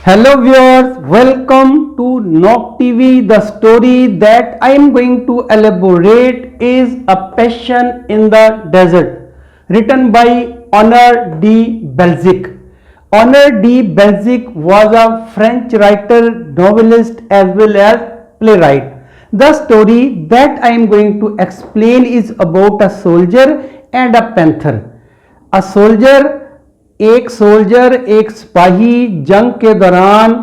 Hello viewers, welcome to Nok TV. The story that I am going to elaborate is A Passion in the Desert, written by Honor de Balzac. Honor de Balzac was a French writer, novelist as well as playwright. The story that I am going to explain is about a soldier and a panther. एक soldier एक सिपाही जंग के दौरान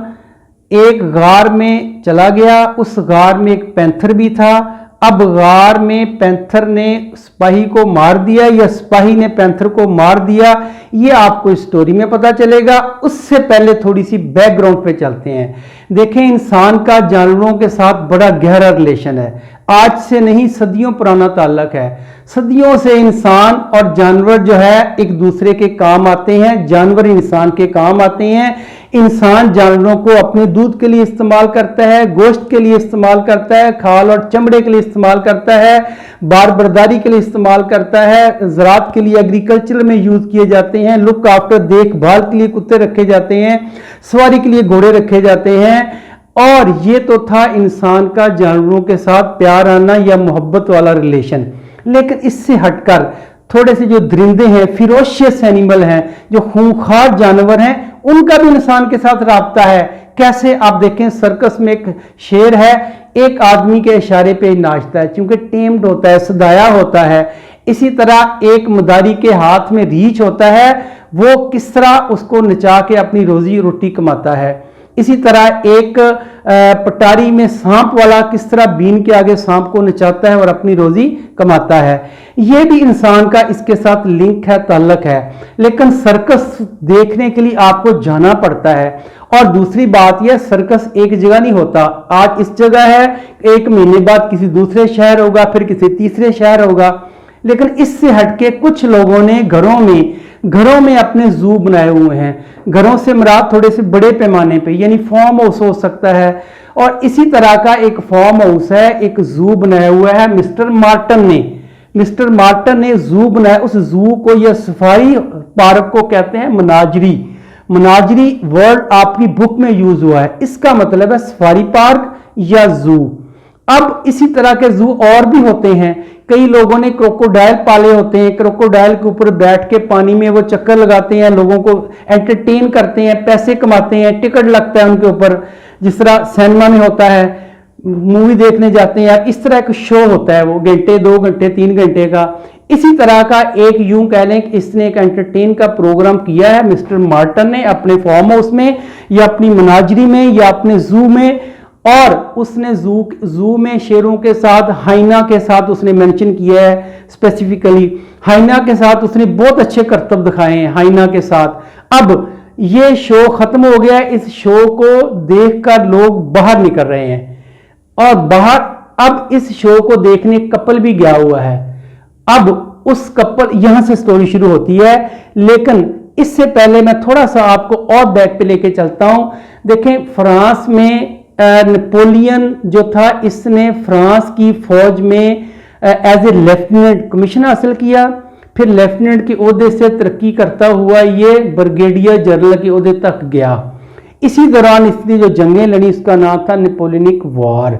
एक गार में चला गया। उस गार में एक पैंथर भी था। अब गार में पैंथर ने सिपाही को मार दिया या सिपाही ने पैंथर को मार दिया, ये आपको इस स्टोरी में पता चलेगा। उससे पहले थोड़ी सी बैकग्राउंड पे चलते हैं। देखें, इंसान का जानवरों के साथ बड़ा गहरा रिलेशन है। आज से नहीं, सदियों पुराना ताल्लुक है। सदियों से इंसान और जानवर जो है एक दूसरे के काम आते हैं, जानवर इंसान के काम आते हैं। इंसान जानवरों को अपने दूध के लिए इस्तेमाल करता है, गोश्त के लिए इस्तेमाल करता है, खाल और चमड़े के लिए इस्तेमाल करता है, बार बर्दारी के लिए इस्तेमाल करता है, ज़राअत के लिए एग्रीकल्चर में यूज किए जाते हैं, लुक आफ्टर देखभाल के लिए कुत्ते रखे जाते हैं, सवारी के लिए घोड़े रखे जाते हैं। और ये तो था इंसान का जानवरों के साथ प्यार आना या मोहब्बत वाला रिलेशन। लेकिन इससे हटकर थोड़े से जो दरिंदे हैं, फिरोशियस एनिमल हैं, जो खूंखार जानवर हैं, उनका भी इंसान के साथ राब्ता है। कैसे? आप देखें, सर्कस में एक शेर है, एक आदमी के इशारे पे नाचता है, क्योंकि टेम्ड होता है, सदाया होता है। इसी तरह एक मदारी के हाथ में रीछ होता है, वो किस तरह उसको नचा के अपनी रोजी रोटी कमाता है। इसी तरह एक पटारी में सांप वाला किस तरह बीन के आगे सांप को नचाता है और अपनी रोजी कमाता है। यह भी इंसान का इसके साथ लिंक है, ताल्लुक है। लेकिन सर्कस देखने के लिए आपको जाना पड़ता है। और दूसरी बात यह, सर्कस एक जगह नहीं होता। आज इस जगह है, एक महीने बाद किसी दूसरे शहर होगा, फिर किसी तीसरे शहर होगा। लेकिन इससे हटके कुछ लोगों ने घरों में अपने जू बनाए हुए हैं। घरों से मुराद थोड़े से बड़े पैमाने पे, यानी फार्म हाउस हो सकता है। और इसी तरह का एक फार्म हाउस है, एक जू बनाया हुआ है मिस्टर मार्टन ने जू बनाया। उस जू को या सफारी पार्क को कहते हैं मनाजरी वर्ड आपकी बुक में यूज हुआ है। इसका मतलब है सफारी पार्क या जू। अब इसी तरह के जू और भी होते हैं। कई लोगों ने क्रोकोडाइल पाले होते हैं। क्रोकोडाइल के ऊपर बैठ के पानी में वो चक्कर लगाते हैं, लोगों को एंटरटेन करते हैं, पैसे कमाते हैं, टिकट लगता है उनके ऊपर। जिस तरह सिनेमा में होता है, मूवी देखने जाते हैं, इस तरह का शो होता है, वो घंटे 2 घंटे 3 घंटे का। इसी तरह का एक यूं कह लें कि इसने एक एंटरटेन का प्रोग्राम किया है मिस्टर मार्टन ने अपने फार्म हाउस में या अपनी मनाजरी में या अपने जू में। और उसने जू में शेरों के साथ, हाइना के साथ उसने मेंशन किया है स्पेसिफिकली। हाइना के साथ उसने बहुत अच्छे करतब दिखाए हैं हाइना के साथ। अब ये शो खत्म हो गया। इस शो को देखकर लोग बाहर निकल रहे हैं और अब इस शो को देखने कपल भी गया हुआ है। अब उस कपल, यहां से स्टोरी शुरू होती है। लेकिन इससे पहले मैं थोड़ा सा आपको और बैक पे लेके चलता हूं। देखें, फ्रांस में नेपोलियन जो था, इसने फ्रांस की फौज में एज ए लेफ्टिनेंट कमीशन हासिल किया। फिर लेफ्टिनेंट के ओहदे से तरक्की करता हुआ ये ब्रिगेडियर जनरल के ओहदे तक गया। इसी दौरान इसने जो जंगें लड़ी, उसका नाम था नेपोलियनिक वॉर।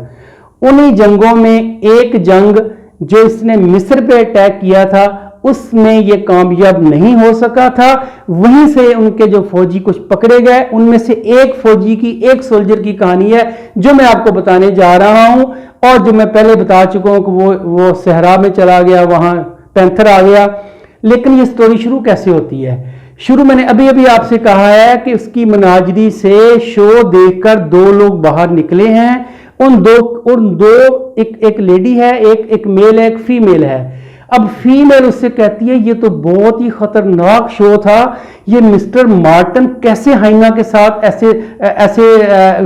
उन्हीं जंगों में एक जंग जो इसने मिस्र पे अटैक किया था, उसमें ये कामयाब नहीं हो सका था। वहीं से उनके जो फौजी कुछ पकड़े गए। उनमें से एक फौजी की, एक सोल्जर की कहानी है जो मैं आपको बताने जा रहा हूं। और जो मैं पहले बता चुका हूं कि वो सहरा में चला गया, वहां पैंथर आ गया। लेकिन ये स्टोरी शुरू कैसे होती है? शुरू मैंने अभी आपसे कहा है कि उसकी मनाजरी से शो देखकर 2 लोग बाहर निकले हैं। उन दो एक लेडी है, एक मेल है, एक फीमेल है। अब फीमेल उससे कहती है, ये तो बहुत ही खतरनाक शो था, ये मिस्टर मार्टन कैसे हाइना के साथ ऐसे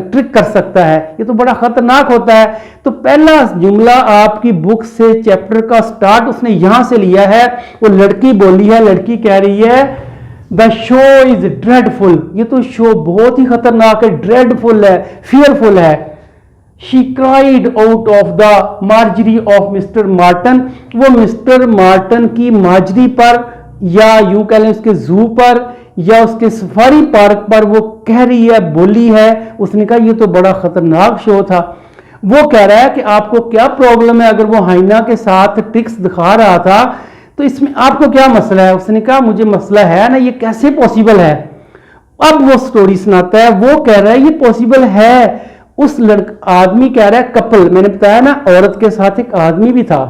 ट्रिक कर सकता है, ये तो बड़ा खतरनाक होता है। तो पहला जुमला आपकी बुक से, चैप्टर का स्टार्ट उसने यहां से लिया है। वो लड़की बोली है, लड़की कह रही है, द शो इज ड्रेडफुल, ये तो शो बहुत ही खतरनाक है, ड्रेडफुल है, फियरफुल है। She cried out of the margery of Mr. Martin। वो मिस्टर मार्टन की माजरी पर या यूं कह लें उसके जू पर या उसके सफारी पार्क पर वो कह रही है, बोली है, उसने कहा ये तो बड़ा खतरनाक शो था। वो कह रहा है कि आपको क्या प्रॉब्लम है, अगर वो हाइना के साथ ट्रिक्स दिखा रहा था तो इसमें आपको क्या मसला है। उसने कहा मुझे मसला है ना, ये कैसे पॉसिबल है। अब वो स्टोरी सुनाता है, वो कह रहा है ये पॉसिबल है। उस आदमी कह रहा है, कपल, मैंने बताया ना औरत के साथ एक आदमी भी था,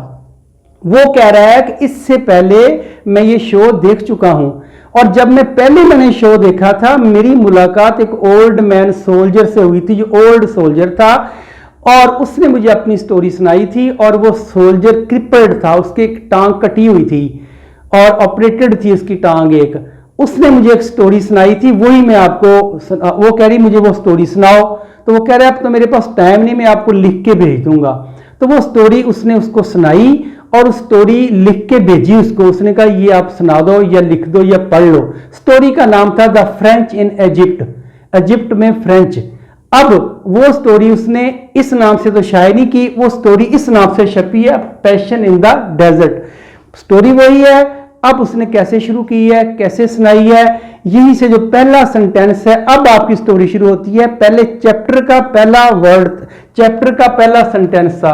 वो कह रहा है कि इससे पहले मैं ये शो देख चुका हूं, और जब मैंने शो देखा था, मेरी मुलाकात एक ओल्ड मैन सोल्जर से हुई थी, जो ओल्ड सोल्जर था, और उसने मुझे अपनी स्टोरी सुनाई थी। और वो सोल्जर क्रिपल्ड था, उसकी एक टांग कटी हुई थी और ऑपरेटेड थी उसकी टांग एक। उसने मुझे एक स्टोरी सुनाई थी, वही मैं आपको, वो कह रही मुझे वो स्टोरी सुनाओ, तो वो कह रहा है अब तो मेरे पास टाइम नहीं, मैं आपको लिख के भेज दूंगा। तो वो स्टोरी उसने उसको सुनाई और स्टोरी लिख के भेजी उसको। उसने कहा ये आप सुना दो या लिख दो या पढ़ लो। स्टोरी का नाम था the French in Egypt, Egypt में फ्रेंच। अब वो स्टोरी उसने इस नाम से तो शायद नहीं की, वो स्टोरी इस नाम से छपी है, passion in the desert. Story वही है। अब उसने कैसे शुरू की है, कैसे सुनाई है, यहीं से जो पहला सेंटेंस है, अब आपकी स्टोरी शुरू होती है। पहले चैप्टर का पहला वर्ड, चैप्टर का पहला सेंटेंस था।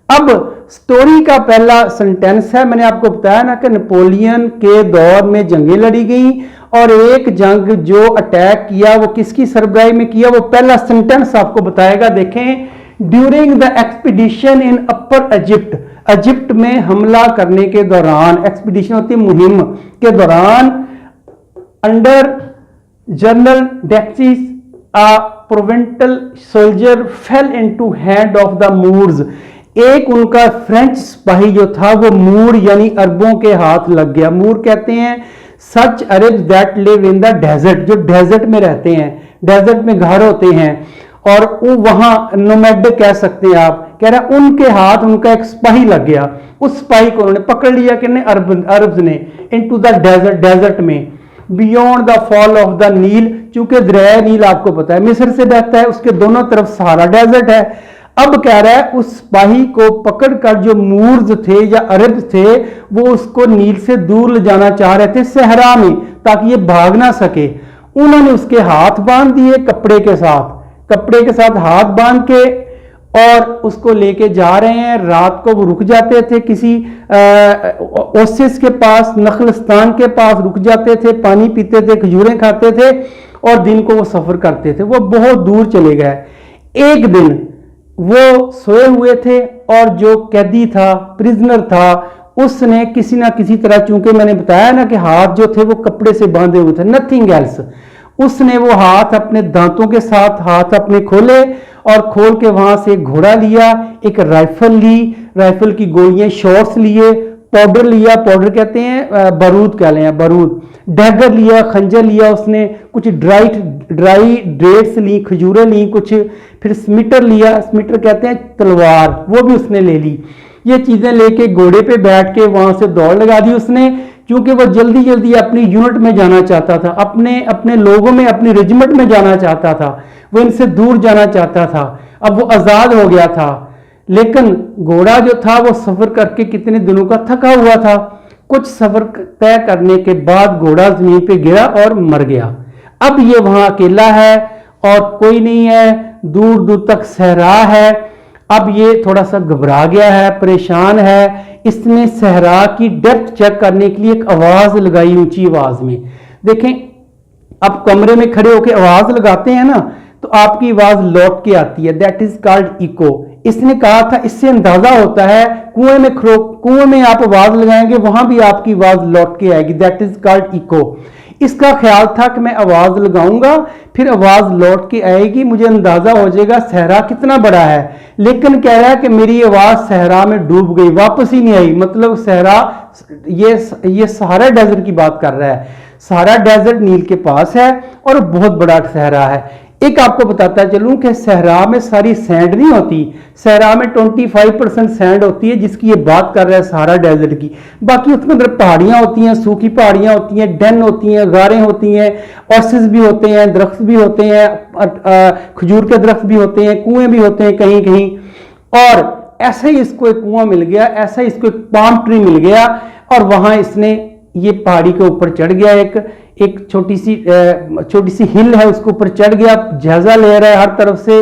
अब स्टोरी का पहला सेंटेंस है, मैंने आपको बताया ना कि नेपोलियन के दौर में जंगें लड़ी गई, और एक जंग जो अटैक किया वो किसकी सरबराही में किया, वो पहला सेंटेंस आपको बताएगा। देखें, during the expedition in upper Egypt, Egypt में हमला करने के दौरान, एक्सपीडिशन होती है मुहिम के दौरान, under general Desaix a Provencal soldier fell into hand of the Moors. एक उनका फ्रेंच सिपाही जो था वो मूर यानी अरबों के हाथ लग गया। मूर कहते हैं such Arabs that live in the desert, जो डेजर्ट में रहते हैं, डेजर्ट में घर होते हैं, और वो वहां नोमैडिक कह सकते हैं आप। कह रहा उनके हाथ उनका एक सिपाही लग गया, उस सिपाही को उन्होंने पकड़ लिया कि अरब्स ने, इनटू द डेजर्ट, डेजर्ट में, beyond the fall of the Nile, चूंकि दरिया नील आपको पता है मिस्र से बहता है, उसके दोनों तरफ सहारा डेजर्ट है। अब कह रहा है उस सिपाही को पकड़कर जो मूर्स थे या अरब थे, वो उसको नील से दूर ले जाना चाह रहे थे सहरा में, ताकि ये भाग ना सके। उन्होंने उसके हाथ बांध दिए कपड़े के साथ, कपड़े के साथ हाथ बांध के, और उसको लेके जा रहे हैं। रात को वो रुक जाते थे किसी ओसिस के पास, नखलस्तान के पास रुक जाते थे, पानी पीते थे, खजूरें खाते थे, और दिन को वो सफर करते थे। वो बहुत दूर चले गए। एक दिन वो सोए हुए थे, और जो कैदी था, प्रिजनर था, उसने किसी ना किसी तरह, चूंकि मैंने बताया ना कि हाथ जो थे वो कपड़े से बांधे हुए थे, नथिंग एल्स, उसने वो हाथ अपने दांतों के साथ हाथ अपने खोले, और खोल के वहां से एक घोड़ा लिया, एक राइफल ली, राइफल की गोलियां, शॉट्स लिए, पाउडर लिया, पाउडर कहते हैं बारूद कह लें, बारूद, डैगर लिया, खंजर लिया, उसने कुछ ड्राई डेट्स ली, खजूरें ली कुछ, फिर स्मिटर लिया, स्मिटर कहते हैं तलवार, वो भी उसने ले ली। ये चीजें लेके घोड़े पे बैठ के वहां से दौड़ लगा दी उसने, क्योंकि वो जल्दी जल्दी अपनी यूनिट में जाना चाहता था, अपने अपने लोगों में, अपनी रेजिमेंट में जाना चाहता था, वो इनसे दूर जाना चाहता था। अब वो आजाद हो गया था, लेकिन घोड़ा जो था वो सफर करके कितने दिनों का थका हुआ था। कुछ सफर तय करने के बाद घोड़ा जमीन पे गिरा और मर गया। अब ये वहां अकेला है और कोई नहीं है, दूर दूर तक सहरा है। अब ये थोड़ा सा घबरा गया है, परेशान है। इसने सहरा की डेप्थ चेक करने के लिए एक आवाज लगाई, ऊंची आवाज में। देखें, आप कमरे में खड़े होकर आवाज लगाते हैं ना, तो आपकी आवाज लौट के आती है, दैट इज कॉल्ड इको। इसने कहा था, इससे अंदाजा होता है, कुएं में आप आवाज लगाएंगे, वहां भी आपकी आवाज लौट के आएगी, दैट इज कॉल्ड इको। इसका ख्याल था कि मैं आवाज लगाऊंगा, फिर आवाज लौट के आएगी, मुझे अंदाजा हो जाएगा सहरा कितना बड़ा है। लेकिन कह रहा है कि मेरी आवाज सहरा में डूब गई, वापस ही नहीं आई। मतलब सहरा, ये सहारा डेजर्ट की बात कर रहा है। सहारा डेजर्ट नील के पास है और बहुत बड़ा सहरा है। एक आपको बताता चलूं कि सहरा में सारी सैंड नहीं होती, सहरा में 25% सैंड होती है, जिसकी ये बात कर रहा है सहारा डेजर्ट की। बाकी उसमें अंदर पहाड़ियां होती हैं, सूखी पहाड़ियां होती हैं, डैन होती हैं, गारें होती हैं, ऑसिस भी होते हैं, दरख्त भी होते हैं, खजूर के दरख्त भी होते हैं, कुएं भी होते हैं कहीं कहीं। और ऐसे ही इसको एक कुआं मिल गया, ऐसा ही इसको एक पाम ट्री मिल गया, और वहां इसने ये पहाड़ी के ऊपर चढ़ गया, एक छोटी सी हिल है, उसके ऊपर चढ़ गया, जायजा ले रहा है हर तरफ से।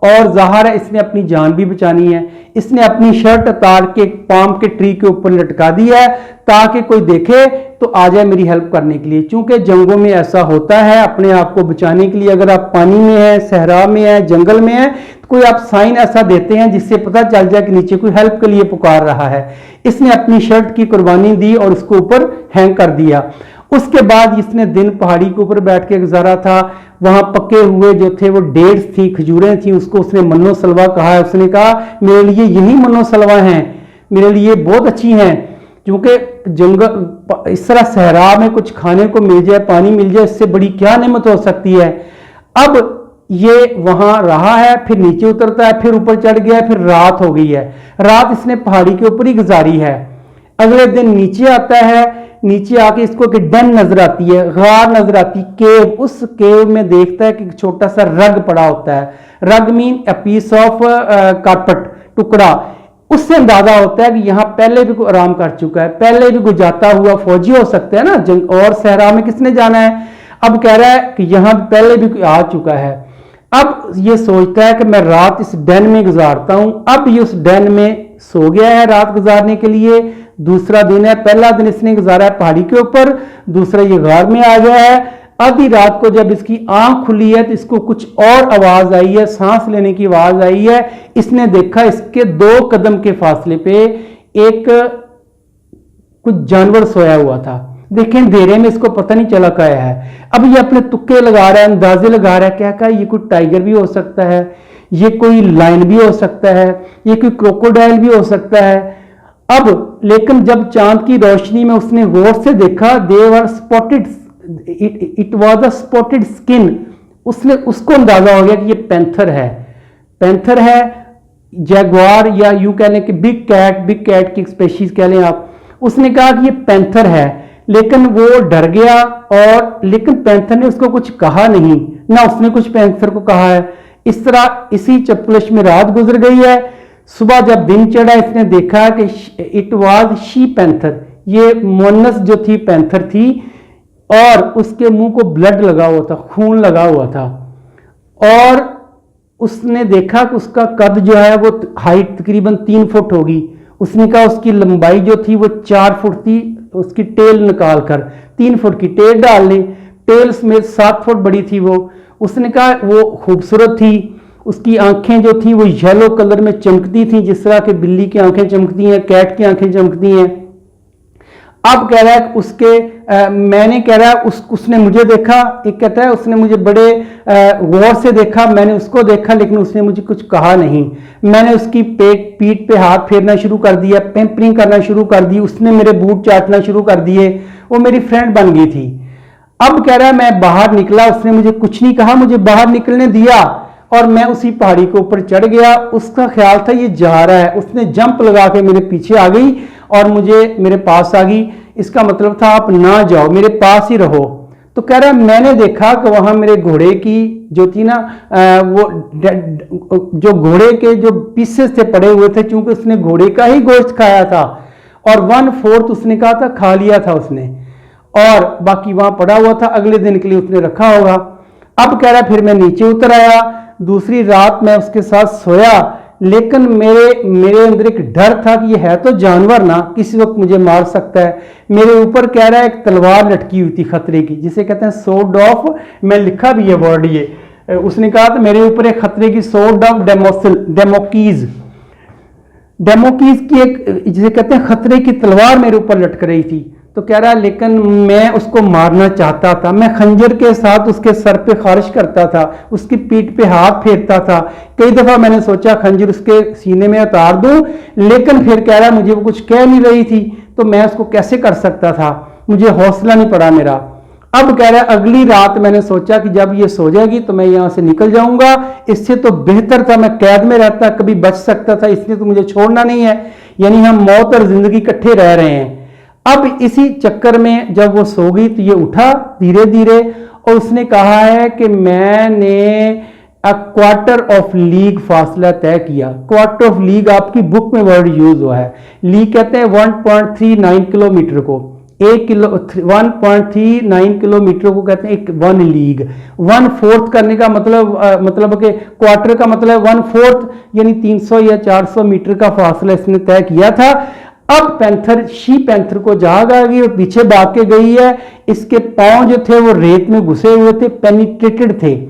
और ज़ाहिर है इसने अपनी जान भी बचानी है। इसने अपनी शर्ट उतार के पाम के ट्री के ऊपर लटका दिया है ताकि कोई देखे तो आ जाए मेरी हेल्प करने के लिए। चूंकि जंगों में ऐसा होता है, अपने आप को बचाने के लिए अगर आप पानी में हैं, सहरा में हैं, जंगल में हैं, तो कोई आप साइन ऐसा देते हैं जिससे पता चल जाए कि नीचे कोई हेल्प के लिए पुकार रहा है। इसने अपनी शर्ट की कुर्बानी दी और उसको ऊपर हैंग कर दिया। उसके बाद इसने दिन पहाड़ी के ऊपर बैठ के गुजारा था। वहां पके हुए जो थे वो डेट्स थी, खजूरें थी, उसको उसने मन्नो सलवा कहा है। उसने कहा मेरे लिए यही मन्नो सलवा हैं, मेरे लिए बहुत अच्छी हैं, क्योंकि जंगल इस तरह सहरा में कुछ खाने को मिल जाए, पानी मिल जाए, इससे बड़ी क्या नेमत हो सकती है। अब ये वहां रहा है, फिर नीचे उतरता है, फिर ऊपर चढ़ गया, फिर रात हो गई है। रात इसने पहाड़ी के ऊपर ही गुजारी है। अगले दिन नीचे आता है, नीचे आके इसको एक डन नजर आती है, गार नजर आती, केव। उस केव में देखता है कि छोटा सा रग पड़ा होता है। Rug mean a piece of carpet, टुकड़ा। उससे अंदाजा होता है कि यहां पहले भी कोई आराम कर चुका है, पहले भी कोई जाता हुआ फौजी हो सकता है ना, जंग और सहरा में किसने जाना है। अब कह रहा है कि यहां पहले भी कोई आ चुका है। अब ये सोचता है कि मैं रात इस डैन में गुजारता हूं। अब ये उस डैन में सो गया है रात गुजारने के लिए। दूसरा दिन है, पहला दिन इसने गुजारा है पहाड़ी के ऊपर, दूसरा ये गार में आ गया है। आधी रात को जब इसकी आंख खुली है तो इसको कुछ और आवाज आई है, सांस लेने की आवाज आई है। इसने देखा इसके 2 कदम के फासले पे एक कुछ जानवर सोया हुआ था। देखें अंधेरे में इसको पता नहीं चला क्या है। अब ये अपने तुक्के लगा रहा है, अंदाजे लगा रहा है, क्या कहा ये कोई टाइगर भी हो सकता है, ये कोई लायन भी हो सकता है, ये कोई क्रोकोडाइल भी हो सकता है। अब लेकिन जब चांद की रोशनी में उसने गौर से देखा, they were spotted, it was a spotted skin. उसको अंदाजा हो गया कि ये पैंथर है, पैंथर है, जैगवार, या यूं कह लें कि बिग कैट की स्पेशीज कह लें आप। उसने कहा कि ये पैंथर है, लेकिन वो डर गया। और लेकिन पैंथर ने उसको कुछ कहा नहीं, ना उसने कुछ पैंथर को कहा है। इस तरह इसी चपलश में रात गुजर गई है। सुबह जब दिन चढ़ा इसने देखा कि इट वाज शी पैंथर, ये मोनस जो थी पैंथर थी, और उसके मुंह को ब्लड लगा हुआ था, खून लगा हुआ था। और उसने देखा कि उसका कद जो है वो हाइट तकरीबन 3 फुट होगी। उसने कहा उसकी लंबाई जो थी वो 4 फुट थी। उसकी टेल निकाल कर 3 फुट की टेल डाल लें, टेल में 7 फुट बड़ी थी वो। उसने कहा वो खूबसूरत थी, उसकी आंखें जो थी वो येलो कलर में चमकती थी, जिस तरह के बिल्ली की आंखें चमकती हैं, कैट की आंखें चमकती हैं। अब कह रहा है उसके मैंने कह रहा है उसने मुझे देखा, एक कहता है उसने मुझे बड़े गौर से देखा, मैंने उसको देखा, लेकिन उसने मुझे कुछ कहा नहीं। मैंने उसकी पीठ पे हाथ फेरना शुरू कर दिया, पैम्परिंग करना शुरू कर दी, उसने मेरे बूट चाटना शुरू कर दिए, वो मेरी फ्रेंड बन गई थी। अब कह रहा है मैं बाहर निकला, उसने मुझे कुछ नहीं कहा, मुझे बाहर निकलने दिया और मैं उसी पहाड़ी के ऊपर चढ़ गया। उसका ख्याल था ये जा रहा है, उसने जंप लगा के मेरे पीछे आ गई और मुझे मेरे पास आ गई। इसका मतलब था आप ना जाओ, मेरे पास ही रहो। तो कह रहा है मैंने देखा कि वहां मेरे घोड़े की जो थी ना वो जो घोड़े के जो पीसेस थे पड़े हुए थे, क्योंकि उसने घोड़े का ही गोश्त खाया था और 1/4 उसने कहा था खा लिया था उसने, और बाकी वहां पड़ा हुआ था, अगले दिन के लिए उसने रखा होगा। अब कह रहा फिर मैं नीचे उतर आया, दूसरी रात मैं उसके साथ सोया, लेकिन मेरे अंदर एक डर था कि ये है तो जानवर ना, किसी वक्त मुझे मार सकता है। मेरे ऊपर कह रहा है एक तलवार लटकी हुई थी खतरे की, जिसे कहते हैं सोर्ड ऑफ, मैं लिखा भी है वर्ड ये। उसने कहा था मेरे ऊपर एक खतरे की सोर्ड ऑफ डेमोकीज की एक, जिसे कहते हैं खतरे की तलवार मेरे ऊपर लटक रही थी। तो कह रहा है लेकिन मैं उसको मारना चाहता था, मैं खंजर के साथ उसके सर पे खारिश करता था, उसकी पीठ पे हाथ फेरता था। कई दफा मैंने सोचा खंजर उसके सीने में उतार दूं, लेकिन फिर कह रहा मुझे वो कुछ कह नहीं रही थी, तो मैं उसको कैसे कर सकता था, मुझे हौसला नहीं पड़ा मेरा। अब कह रहा है अगली रात मैंने सोचा कि जब ये सो जाएगी तो मैं यहां से निकल जाऊंगा, इससे तो बेहतर था मैं कैद में रहता, कभी बच सकता था, इसलिए तो मुझे छोड़ना नहीं है। यानी हम मौत और जिंदगी इकट्ठे रह रहे हैं। अब इसी चक्कर में जब वो सो गई तो ये उठा धीरे धीरे और उसने कहा है कि मैंने क्वार्टर ऑफ लीग फासला तय किया। क्वार्टर ऑफ लीग आपकी बुक में वर्ड यूज हुआ है, लीग कहते हैं 1.39 किलोमीटर को। 1.39 किलोमीटर को कहते हैं एक 1 लीग। 1/4 करने का मतलब कि क्वार्टर का मतलब 1/4 यानी 300 या 400 मीटर का फासला इसने तय किया था। अब शी पैंथर को जाग आ गई और पीछे भाग के गई है। इसके पांव जो थे वो रेत में घुसे हुए थे, पेनिट्रेटेड थे।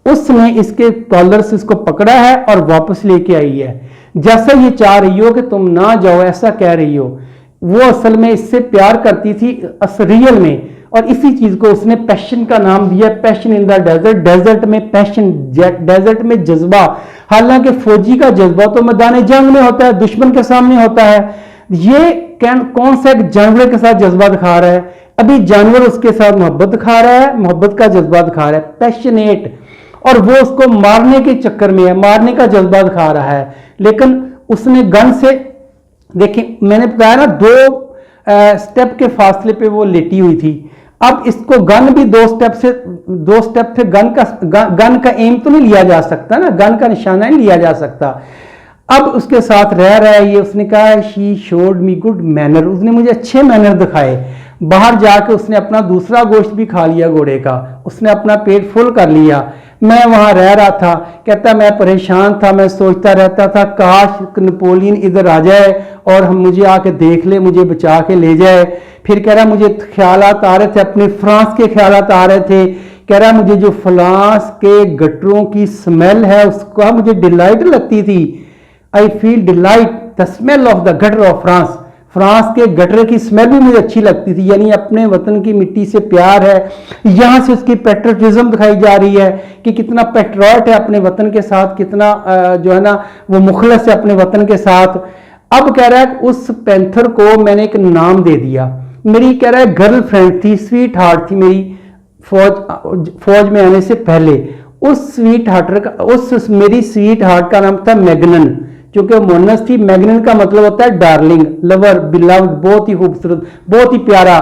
उसने इसके कॉलर से इसको पकड़ा है और वापस लेके आई है। जैसा ये चाह रही हो कि तुम ना जाओ, ऐसा कह रही हो, वो असल में इससे प्यार करती थी रियल में, और इसी चीज को उसने पैशन का नाम दिया, passion in the desert. Desert में पैशन, डेजर्ट में जज्बा। हालांकि फौजी का जज्बा तो मैदान जंग में होता है, दुश्मन के सामने होता है। ये कौन सा एक जानवर के साथ जज्बा दिखा रहा है? अभी जानवर उसके साथ मोहब्बत दिखा रहा है, मोहब्बत का जज्बा दिखा रहा है, पैशनेट, और वो उसको मारने के चक्कर में है, मारने का जज्बा दिखा रहा है। लेकिन उसने गन से, देखिए मैंने बताया ना 2 स्टेप के फासले पे वो लेटी हुई थी। अब इसको गन भी 2 स्टेप थे। गन का एम तो नहीं लिया जा सकता ना, गन का निशाना नहीं लिया जा सकता। अब उसके साथ रह रहा है ये। उसने कहा she showed me good manner, उसने मुझे अच्छे मैनर दिखाए। बाहर जाके उसने अपना दूसरा गोश्त भी खा लिया घोड़े का, उसने अपना पेट फुल कर लिया। मैं वहां रह रहा था, कहता मैं परेशान था, मैं सोचता रहता था काश नेपोलियन इधर आ जाए और हम मुझे आके देख ले, मुझे बचा के ले जाए। फिर कह रहा मुझे ख्यालात आ रहे थे, अपने फ्रांस के ख्यालात आ रहे थे। कह रहा मुझे जो फ्रांस के गटरों की स्मेल है उसका मुझे डिलाइट लगती थी। I feel delight the smell of the gutter of France. France के गटर की स्मेल भी मुझे अच्छी लगती थी, यानी अपने वतन की मिट्टी से प्यार है। यहां से उसकी पेट्रियटिज्म दिखाई जा रही है कि कितना पेट्रियट है अपने वतन के साथ, कितना जो है ना वो मुखलस है अपने वतन के साथ। अब कह रहा है उस पैंथर को मैंने एक नाम दे दिया। मेरी कह रहा है गर्लफ्रेंड थी, स्वीट हार्ट थी मेरी फौज में आने से पहले। उस मेरी स्वीट हार्ट का नाम था मैग्नन, क्योंकि मोनस थी। मैग्नन का मतलब होता है डार्लिंग, लवर, बिलव्ड, बहुत ही खूबसूरत, बहुत ही प्यारा।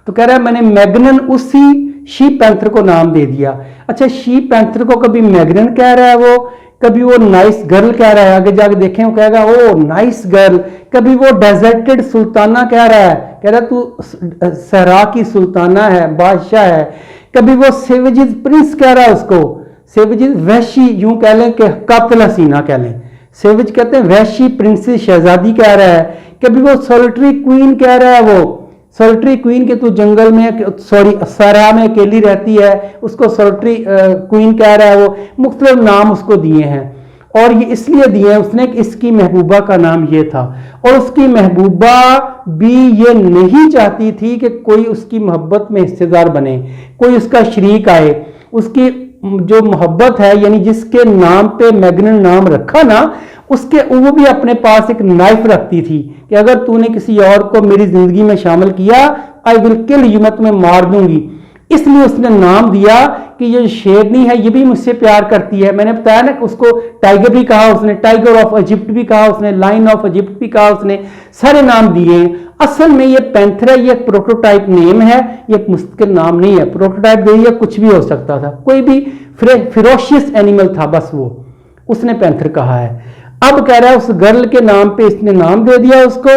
तो कह रहा है मैंने मैग्नन उसी शी पैंथर को नाम दे दिया। अच्छा, शी पैंथर को कभी मैग्नन कह रहा है वो, कभी वो नाइस गर्ल कह रहा है। आगे जाके देखें वो कहेगा ओ नाइस गर्ल। कभी वो डेजर्टेड सुल्ताना कह रहा है, कह रहा तू सहरा की सुल्ताना है, बादशाह है। कभी वो सेवेजेस प्रिंस कह रहा है उसको, सेवेजेस वैशी, यूं कह लें कि कातिल हसीना कह लें। सेविज कहते हैं वैशी, प्रिंसेस, शहजादी कह रहा है। कभी वो सोल्ट्री क्वीन कह रहा है, वो सोल्ट्री क्वीन के तू जंगल में, सॉरी सहरा में अकेली रहती है, उसको सोल्ट्री क्वीन कह रहा है। वो मुख्तलिफ नाम उसको दिए हैं, और ये इसलिए दिए हैं उसने कि इसकी महबूबा का नाम ये था। और उसकी महबूबा भी ये नहीं चाहती थी कि कोई उसकी मोहब्बत में हिस्सेदार बने, कोई उसका शरीक आए। उसकी जो मोहब्बत है, यानी जिसके नाम पे मैग्नन नाम रखा ना, उसके वो भी अपने पास एक नाइफ रखती थी कि अगर तूने किसी और को मेरी जिंदगी में शामिल किया, आई विल किल यू, मैं तुम्हें मार दूंगी। इसलिए उसने नाम दिया कि ये शेरनी है, ये भी मुझसे प्यार करती है। मैंने बताया ना कि उसको टाइगर भी कहा उसने, टाइगर ऑफ इजिप्ट भी कहा उसने, लाइन ऑफ इजिप्ट भी कहा उसने, सारे नाम दिए हैं। असल में ये पैंथर है, ये प्रोटोटाइप नेम है, ये मुस्तकिल नाम नहीं है। प्रोटोटाइप दे दिया, कुछ भी हो सकता था, कोई भी फिरोशियस एनिमल था, बस वो उसने पैंथर कहा है। अब कह रहा है उस गर्ल के नाम पे इसने नाम दे दिया उसको।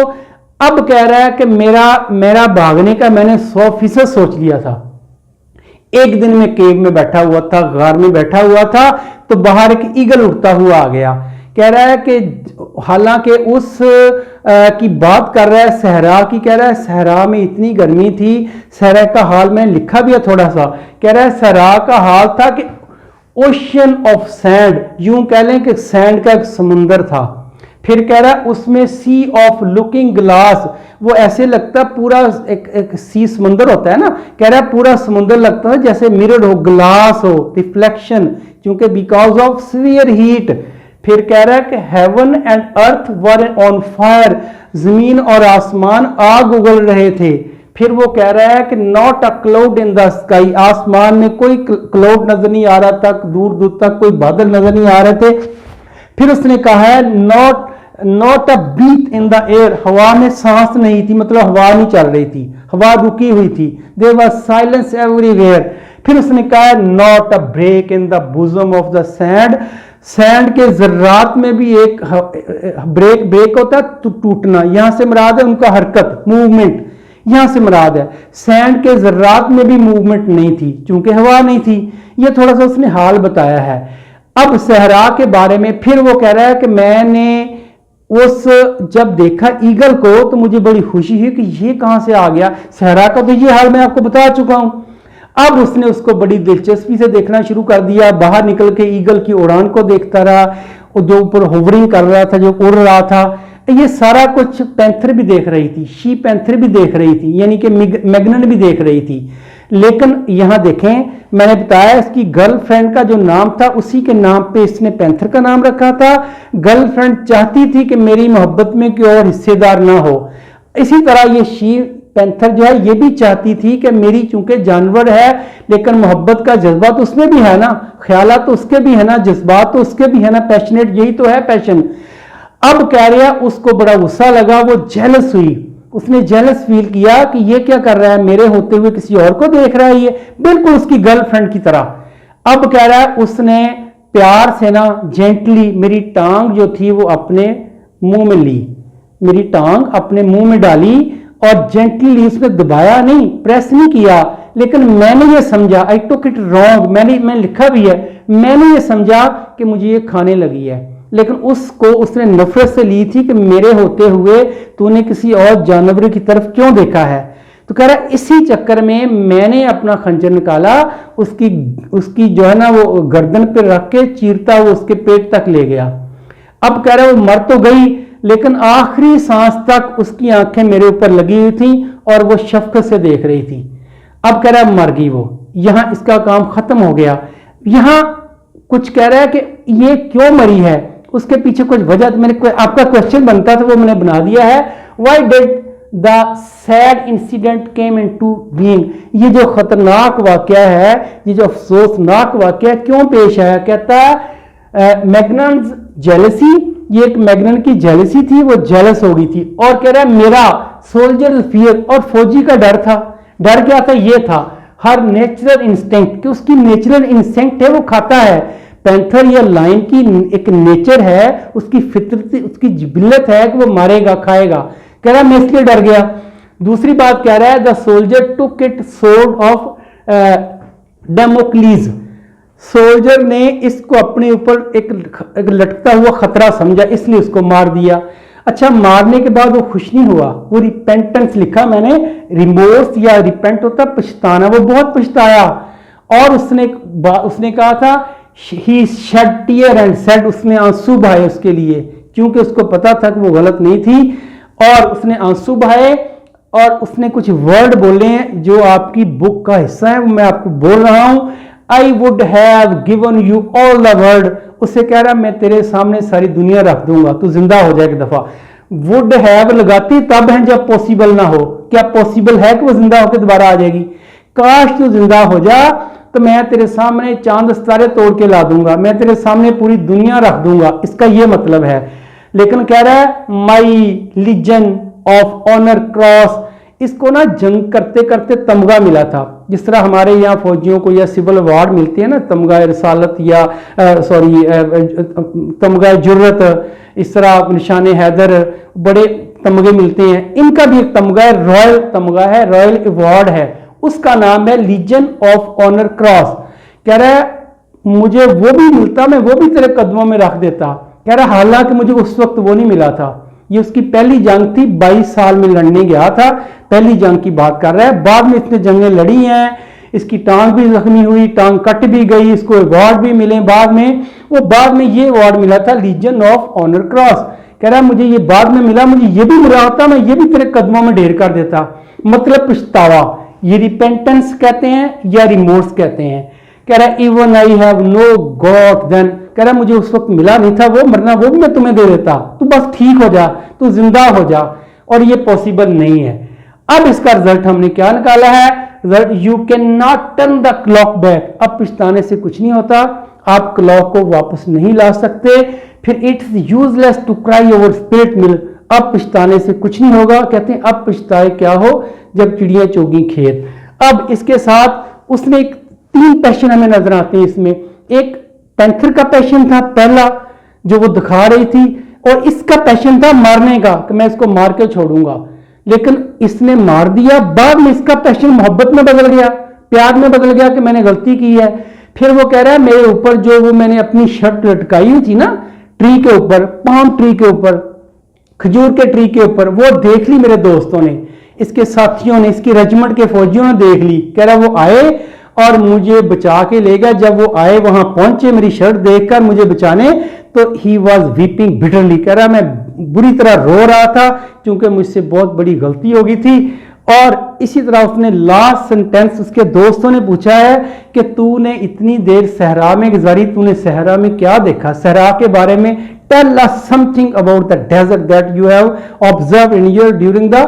अब कह रहा है कि मेरा भागने का मैंने 100% सोच लिया था। एक दिन में केव में बैठा हुआ था, गार में बैठा हुआ था, तो बाहर एक ईगल उड़ता हुआ आ गया। कह रहा है कि हालांकि उस की बात कर रहा है सहरा की, कह रहा है सहरा में इतनी गर्मी थी। सहरा का हाल मैंने लिखा भी है थोड़ा सा। कह रहा है सहरा का हाल था कि ओशन ऑफ सैंड, यूं कह लें कि सैंड का एक समुंदर था। फिर कह रहा है उसमें सी ऑफ लुकिंग ग्लास, वो ऐसे लगता पूरा एक सी समुंदर होता है ना, कह रहा है पूरा समुंदर लगता है जैसे मिरर हो, ग्लास हो, रिफ्लेक्शन, क्योंकि बिकॉज ऑफ सीवियर हीट। फिर कह रहा है कि heaven and earth were on fire, जमीन और आसमान आग उगल रहे थे। फिर वो कह रहा है कि not a cloud in the sky, आसमान में कोई क्लाउड नजर नहीं आ रहा था, दूर दूर तक कोई बादल नजर नहीं आ रहे थे। फिर उसने कहा है not a beat in the air, हवा में सांस नहीं थी, मतलब हवा नहीं चल रही थी, हवा रुकी हुई थी। There was silence everywhere. फिर उसने कहा है not a break in the bosom of the sand, sand के जर्रात में भी एक ब्रेक होता है टूटना, यहां से मुराद है उनका हरकत, मूवमेंट। यहां से मुराद है सैंड के जर्रात में भी मूवमेंट नहीं थी, चूंकि हवा नहीं थी। ये थोड़ा सा उसने हाल बताया है। अब सहरा के बारे में फिर वो कह रहा है कि मैंने उस जब देखा ईगल को तो मुझे बड़ी खुशी हुई कि ये कहां से आ गया। सहरा का तो ये हाल मैं आपको बता चुका हूं। अब उसने उसको बड़ी दिलचस्पी से देखना शुरू कर दिया, बाहर निकल के ईगल की उड़ान को देखता रहा, जो ऊपर होवरिंग कर रहा था, जो उड़ रहा था। ये सारा कुछ पैंथर भी देख रही थी, शी पैंथर भी देख रही थी, यानी कि मैग्नन भी देख रही थी। लेकिन यहां देखें, मैंने बताया इसकी गर्लफ्रेंड का जो नाम था उसी के नाम पे इसने पैंथर का नाम रखा था। गर्लफ्रेंड चाहती थी कि मेरी मोहब्बत में कोई और हिस्सेदार ना हो। इसी तरह ये शी पैंथर जो है ये भी चाहती थी कि मेरी, चूंकि जानवर है लेकिन मोहब्बत का जज्बा तो उसमें भी है ना, ख्यालात तो उसके भी है ना, जज्बात तो उसके भी है ना, पैशनेट, यही तो है पैशन। अब कह रहा उसको बड़ा गुस्सा लगा, वो जेलस हुई, उसने जेलस फील किया कि ये क्या कर रहा है, मेरे होते हुए किसी और को देख रहा है, ये बिल्कुल उसकी गर्लफ्रेंड की तरह। अब कह रहा है उसने प्यार से ना जेंटली मेरी टांग जो थी वो अपने मुंह में ली, मेरी टांग अपने मुंह में डाली और जेंटली उसने दबाया नहीं, प्रेस नहीं किया, लेकिन मैंने ये समझा, आई टुक इट रॉन्ग, मैंने लिखा भी है, मैंने ये समझा कि मुझे ये खाने लगी है, लेकिन उसको उसने नफरत से ली थी कि मेरे होते हुए तूने किसी और जानवर की तरफ क्यों देखा है। तो कह रहा इसी चक्कर में मैंने अपना खंजर निकाला, उसकी जो है ना वो गर्दन पे रख के चीरता वो उसके पेट तक ले गया। अब कह रहा वो मर तो गई लेकिन आखिरी सांस तक उसकी आंखें मेरे ऊपर लगी हुई थी और वो शफकत से देख रही थी। अब कह रहा मर गई वो, यहां इसका काम खत्म हो गया। यहां कुछ कह रहा है कि ये क्यों मरी है, उसके पीछे कुछ वजह, मैंने आपका क्वेश्चन बनता था वो मैंने बना दिया है। Why did the sad incident came into being, ये जो खतरनाक वाकया है, ये जो अफसोसनाक वाकया क्यों पेश आया। कहता है मैग्नन्स जेलसी, ये एक मैग्नन की जेलसी थी, वो जेलस हो गई थी। और कह रहा है मेरा सोल्जर फियर, और फौजी का डर था। डर क्या था, ये था हर नेचुरल इंस्टिंक्ट, कि उसकी नेचुरल इंस्टिंक्ट है वो खाता है। पैंथर या लाइन की एक नेचर है, उसकी फितरती, उसकी जिबिलत है कि वो मारेगा खाएगा। कह रहा मैं इसलिए डर गया। दूसरी बात कह रहा है the soldier took it sword of Damocles, soldier ने इसको अपने ऊपर एक लटकता हुआ खतरा समझा, इसलिए उसको मार दिया। अच्छा, मारने के बाद वो खुश नहीं हुआ, वो रिपेंटेंस लिखा मैंने, रिमोर्स या रिपेंट होता पछताना, वो बहुत पछताया। और उसने कहा था ही शेड टीयर एंड सेड, उसने आंसू बहाए उसके लिए, क्योंकि उसको पता था कि वो गलत नहीं थी, और उसने आंसू बहाए और उसने कुछ वर्ड बोले हैं जो आपकी बुक का हिस्सा है, वो मैं आपको बोल रहा हूं। I would have given you all the world, उससे कह रहा मैं तेरे सामने सारी दुनिया रख दूंगा, तू जिंदा हो जाए एक दफा। वुड हैव लगाती तब है जब पॉसिबल ना हो, क्या पॉसिबल है कि वो जिंदा होकर दोबारा आ जाएगी। काश तू जिंदा हो जा तो मैं तेरे सामने चांद सितारे तोड़ के ला दूंगा, मैं तेरे सामने पूरी दुनिया रख दूंगा, इसका ये मतलब है। लेकिन कह रहा है माई लीजन ऑफ ऑनर क्रॉस, इसको ना जंग करते करते तमगा मिला था, जिस तरह हमारे यहाँ फौजियों को या सिविल अवार्ड मिलती है ना, तमगा रसालत या तमगा जुर्रत, इस तरह निशान हैदर, बड़े तमगे मिलते हैं। इनका भी एक तमगा है, रॉयल तमगा है, रॉयल अवार्ड है, उसका नाम है लीजन ऑफ ऑनर क्रॉस। कह रहा है मुझे वो भी मिलता, मैं वो भी तेरे कदमों में रख देता। कह रहा हालांकि मुझे उस वक्त वो नहीं मिला था, ये उसकी पहली जंग थी, 22 साल में लड़ने गया था, पहली जंग की बात कर रहा है। बाद में इसने जंगें लड़ी हैं, इसकी टांग भी जख्मी हुई, टांग कट भी गई, इसको अवार्ड भी मिले बाद में। वो बाद में ये अवार्ड मिला था लीजन ऑफ ऑनर क्रॉस। कह रहा मुझे ये बाद में मिला, मुझे ये भी मिला होता मैं ये भी तेरे कदमों में ढेर कर देता। मतलब पछतावा, ये रिपेंटेंस कहते हैं या रिमोर्स कहते हैं। कह रहा even I have no got then, कह रहा मुझे उस वक्त मिला नहीं था वो, मरना वो भी मैं तुम्हें दे देता, तू बस ठीक हो जा, तू जिंदा हो जा, और ये पॉसिबल नहीं है। अब इसका रिजल्ट हमने क्या निकाला है, result you can not turn the clock back, अब पछताने से कुछ नहीं होता, आप क्लॉक को वापस नहीं ला सकते। फिर it's useless to cry over spilt milk, अब पछताने से कुछ नहीं होगा। कहते हैं अब पछताए क्या हो जब चिड़ियां चोगी खेत। अब इसके साथ उसने एक 3 पैशन हमें नजर आते हैं इसमें। एक पैंथर का पैशन था पहला जो वो दिखा रही थी, और इसका पैशन था मारने का कि मैं इसको मार के छोड़ूंगा। लेकिन इसने मार दिया। बाद में इसका पैशन मोहब्बत में बदल गया, प्यार में बदल गया कि मैंने गलती की है। फिर वो कह रहा है मेरे ऊपर जो वो मैंने अपनी शर्ट लटकाई हुई थी ना ट्री के ऊपर, पाम ट्री के ऊपर, खजूर के ट्री के ऊपर, वो देख ली मेरे दोस्तों ने, इसके साथियों ने, इसकी रेजिमेंट के फौजियों ने देख ली। कह रहा वो आए और मुझे बचा के ले गया। जब वो आए वहां पहुंचे मेरी शर्ट देखकर मुझे बचाने, तो ही वॉज वीपिंग बिटरली। कह रहा मैं बुरी तरह रो रहा था क्योंकि मुझसे बहुत बड़ी गलती हो गई थी। और इसी तरह उसने लास्ट सेंटेंस उसके दोस्तों ने पूछा है कि तूने इतनी देर सहरा में गुजारी, तूने सहरा में क्या देखा, सहरा के बारे में tell us something about the desert that you have observe in your during the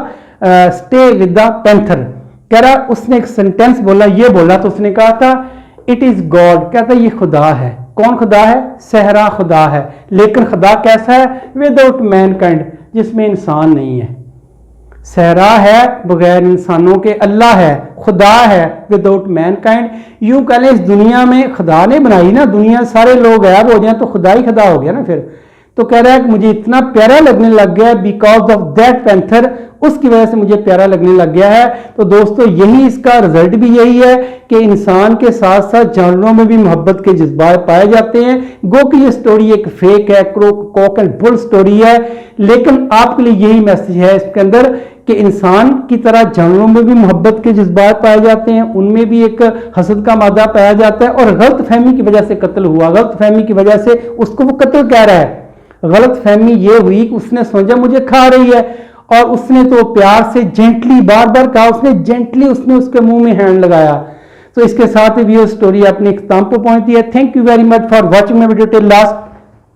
stay with the panther. कह रहा उसने एक सेंटेंस बोला, ये बोला तो उसने कहा था इट इज गॉड। कहता ये खुदा है। कौन खुदा है? सहरा खुदा है। लेकिन खुदा कैसा है? विदाउट मैनकाइंड, जिसमें इंसान नहीं है। सहरा है बगैर इंसानों के, अल्लाह है, खुदा है विदाउट मैनकाइंड। यूं कह लें इस दुनिया में खुदा ने बनाई ना, दुनिया सारे लोग गायब हो जाए तो खुदा ही खुदा हो गया ना फिर। तो कह रहा है कि मुझे इतना प्यारा लगने लग गया बिकॉज ऑफ दैट पैंथर, उसकी वजह से मुझे प्यारा लगने लग गया है। तो दोस्तों यही इसका रिजल्ट भी यही है कि इंसान के साथ साथ जानवरों में भी मोहब्बत के जज्बात पाए जाते हैं। गो कि ये स्टोरी एक फेक है, कॉक एंड बुल स्टोरी है, लेकिन आपके लिए यही मैसेज है इसके अंदर कि इंसान की तरह जानवरों में भी मोहब्बत के जज्बात पाए जाते हैं, उनमें भी एक हसद का मादा पाया जाता है। और गलत फहमी की वजह से कत्ल हुआ, गलत फहमी की वजह से उसको वो कत्ल कह रहा है। गलत फहमी ये हुई कि उसने समझा मुझे खा रही है, और उसने तो प्यार से जेंटली बार बार कहा, उसने जेंटली उसने उसके मुंह में हैंड लगाया। तो इसके साथ ही ये स्टोरी अपने इख्तिताम पर पहुंचती है। Thank you very much for watching my video till last.